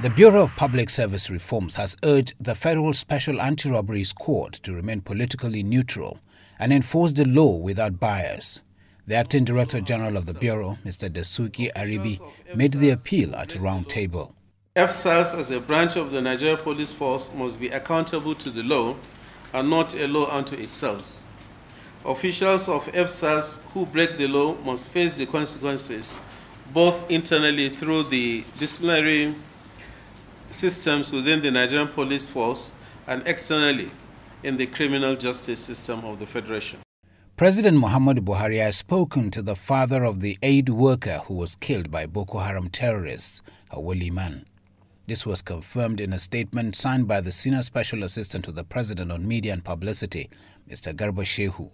The Bureau of Public Service Reforms has urged the Federal Special Anti-Robberies Court to remain politically neutral and enforce the law without bias. The Acting Director General of the Bureau, Mr. Dasuki Aribi, made the appeal at a round table. FSAS as a branch of the Nigerian Police Force must be accountable to the law and not a law unto itself. Officials of FSAS who break the law must face the consequences, both internally through the disciplinary systems within the Nigerian Police Force and externally in the criminal justice system of the Federation. President Muhammadu Buhari has spoken to the father of the aid worker who was killed by Boko Haram terrorists, Awole Man. This was confirmed in a statement signed by the Senior Special Assistant to the President on Media and Publicity, Mr. Garba Shehu.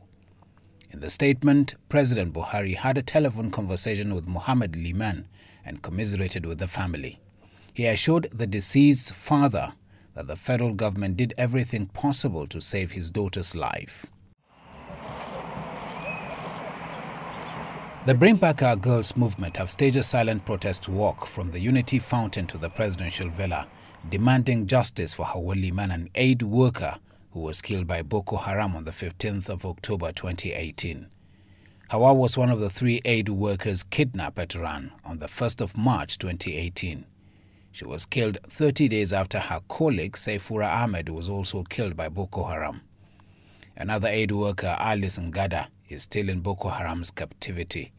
In the statement, President Buhari had a telephone conversation with Mohammed Liman and commiserated with the family. He assured the deceased's father that the federal government did everything possible to save his daughter's life. The Bring Back Our Girls movement have staged a silent protest walk from the Unity Fountain to the presidential villa, demanding justice for Awole Man, an aid worker who was killed by Boko Haram on the 15th of October 2018. Hawa was one of the 3 aid workers kidnapped at Ran on the 1st of March 2018. She was killed 30 days after her colleague Saifura Ahmed was also killed by Boko Haram. Another aid worker, Alice Ngada, is still in Boko Haram's captivity.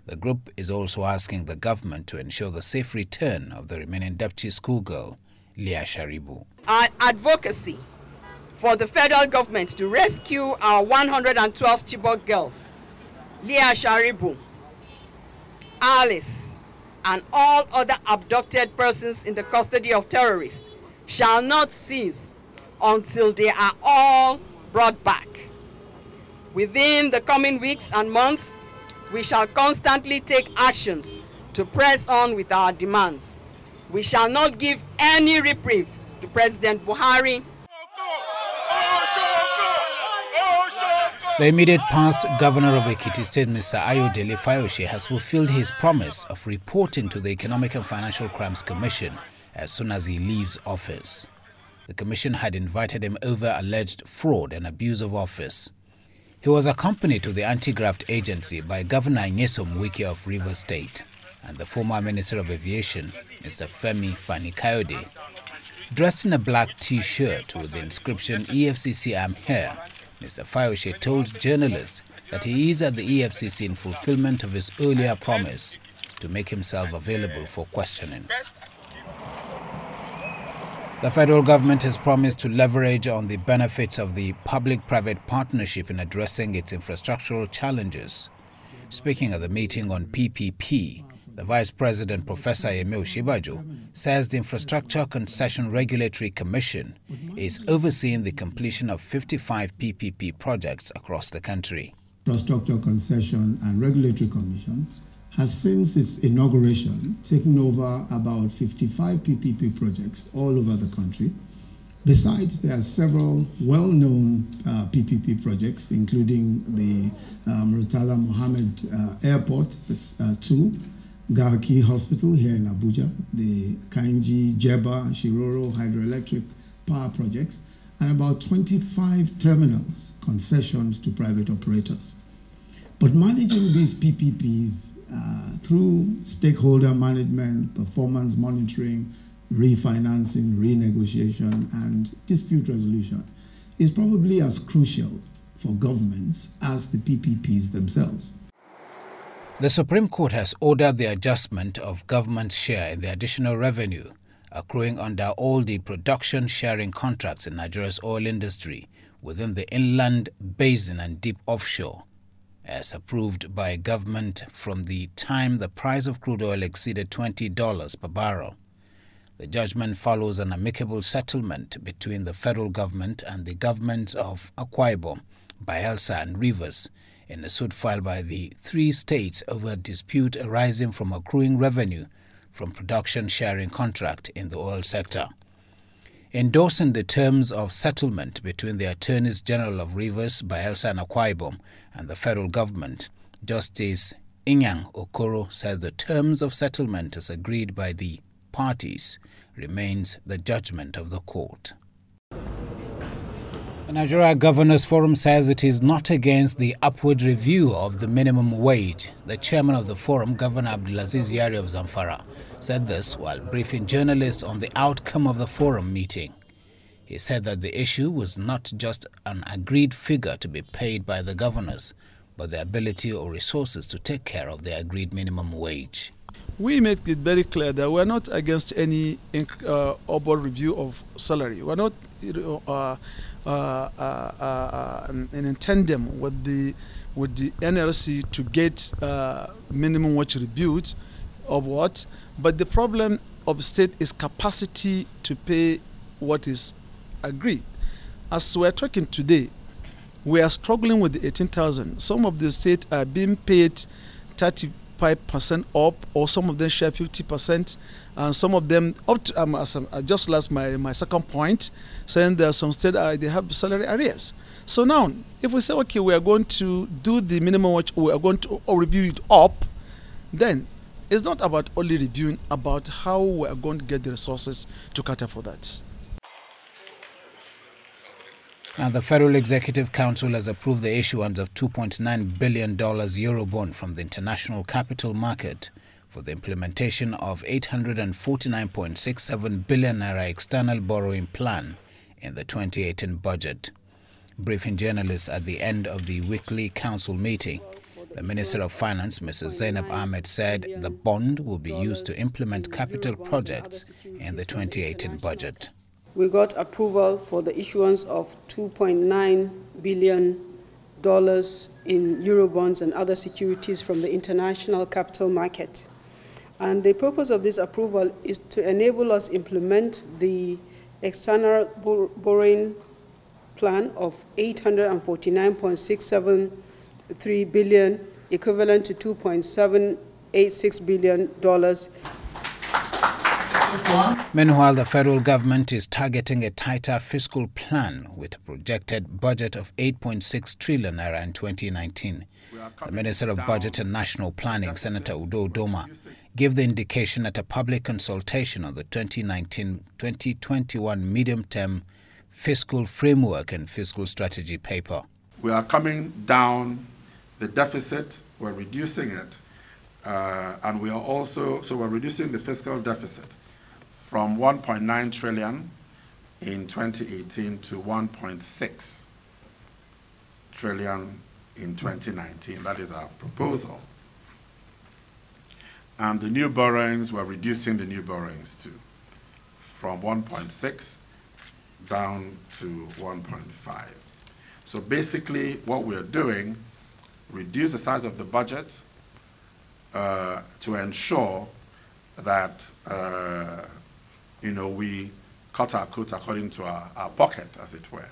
The group is also asking the government to ensure the safe return of the remaining deputy schoolgirl, Leah Sharibu. Our advocacy for the federal government to rescue our 112 Chibok girls, Leah Sharibu, Alice, and all other abducted persons in the custody of terrorists shall not cease until they are all brought back. Within the coming weeks and months, we shall constantly take actions to press on with our demands. We shall not give any reprieve to President Buhari. The immediate past governor of Ekiti State, Mr. Ayodele Fayose, has fulfilled his promise of reporting to the Economic and Financial Crimes Commission as soon as he leaves office. The commission had invited him over alleged fraud and abuse of office. He was accompanied to the anti-graft agency by Governor Nyesom Wike of Rivers State and the former Minister of Aviation, Mr. Femi Fani-Kayode. Dressed in a black T-shirt with the inscription EFCC I'm here, Mr. Fayose told journalists that he is at the EFCC in fulfillment of his earlier promise to make himself available for questioning. The federal government has promised to leverage on the benefits of the public-private partnership in addressing its infrastructural challenges. Speaking at the meeting on PPP, the Vice President, Professor Yemi Oshibajo, says the Infrastructure Concession Regulatory Commission is overseeing the completion of 55 PPP projects across the country. Infrastructure Concession and Regulatory Commission has since its inauguration taken over about 55 PPP projects all over the country. Besides, there are several well-known PPP projects, including the Murtala Mohammed Airport, 2, Garki Hospital here in Abuja, the Kainji, Jeba, Shiroro hydroelectric power projects, and about 25 terminals concessioned to private operators. But managing these PPPs through stakeholder management, performance monitoring, refinancing, renegotiation, and dispute resolution is probably as crucial for governments as the PPPs themselves. The Supreme Court has ordered the adjustment of government's share in the additional revenue accruing under all the production sharing contracts in Nigeria's oil industry within the inland basin and deep offshore, as approved by government from the time the price of crude oil exceeded $20 per barrel. The judgment follows an amicable settlement between the federal government and the governments of Akwa Ibom, Bayelsa and Rivers in a suit filed by the 3 states over a dispute arising from accruing revenue from production sharing contract in the oil sector. Endorsing the terms of settlement between the Attorneys General of Rivers, Bayelsa and Akwa Ibom and the federal government, Justice Inyang Okoro says the terms of settlement as agreed by the parties remains the judgment of the court. The Nigeria Governors Forum says it is not against the upward review of the minimum wage. The chairman of the forum, Governor Abdulaziz Yari of Zamfara, said this while briefing journalists on the outcome of the forum meeting. He said that the issue was not just an agreed figure to be paid by the governors, but the ability or resources to take care of the agreed minimum wage. We make it very clear that we're not against any upward review of salary. We're not in tandem with the NLC to get minimum wage reviewed of what. But the problem of state is capacity to pay what is agreed. As we're talking today, we are struggling with the 18,000. Some of the states are being paid 35% up, or some of them share 50%, and some of them up to, just last my second point, saying there are some states they have salary arrears. So now, if we say, okay, we are going to do the minimum wage, we are going to review it up, then it's not about only reviewing, about how we are going to get the resources to cater for that. Now, the Federal Executive Council has approved the issuance of $2.9 billion Eurobond from the international capital market for the implementation of 849.67 billion naira external borrowing plan in the 2018 budget. Briefing journalists at the end of the weekly council meeting, the Minister of Finance, Mrs. Zainab Ahmed, said the bond will be used to implement capital projects in the 2018 budget. We got approval for the issuance of $2.9 billion in Eurobonds and other securities from the international capital market. And the purpose of this approval is to enable us implement the external borrowing plan of $849.673 billion, equivalent to $2.786 billion. Meanwhile, the federal government is targeting a tighter fiscal plan with a projected budget of 8.6 trillion naira in 2019. The Minister of Budget and National Planning, Senator Udo Udoma, gave the indication at a public consultation on the 2019-2021 medium-term fiscal framework and fiscal strategy paper. We are coming down the deficit, we're reducing it, and we are also, so we're reducing the fiscal deficit from 1.9 trillion in 2018 to 1.6 trillion in 2019. That is our proposal. And the new borrowings, we're reducing the new borrowings to from 1.6 down to 1.5. So basically what we're doing, reduce the size of the budget to ensure that we cut our coat according to our pocket, as it were.